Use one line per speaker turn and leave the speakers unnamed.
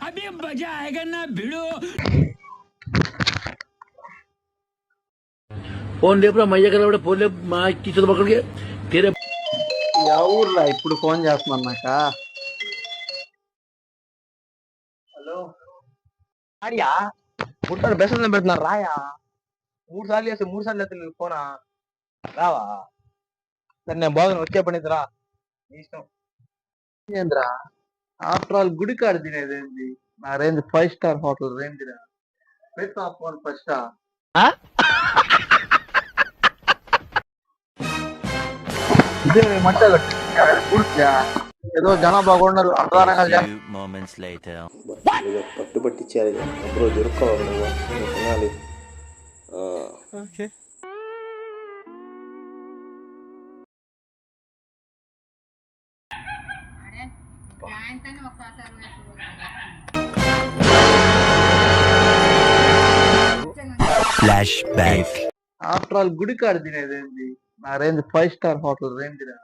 अभी मजा आएगा ना भिड़ो।
ఫోన్ లేపురా మయ్య కదా ఫోన్ లేపు మా టీచర్ పక్కడికి తీరే
ఎవరురా ఇప్పుడు ఫోన్ చేస్తున్నాక? హలో ఆడియా ముట్టాడు బెస్ట్ పెడుతున్నారు రాయా. 3 సార్లు చేస్తే 3 సార్లు అయితే నీకు ఫోనా రావా? సరే నేను బాగున్నా వచ్చే పని రా నీ ఇష్టం. ఏంద్రా ఆఫ్టర్ ఆల్ గుడి కాడ తినేదేంది? నా రేంజ్ 5 స్టార్ హోటల్ రేంజ్ రా. పెట్టు ఆ ఫోన్ ఫస్ట్. ఇదే మంటే ఏదో జనాభా బాగున్నారు అర్థానంగా
పట్టు పట్టించాలి అప్పుడు దొరుకోవాలి తినాలి.
Flash back.
ఆఫ్టర్ ఆల్ గుడి కాడ తినేదేంది? నా రేంజ్ 5 స్టార్ హోటల్ రేంజ్ రా.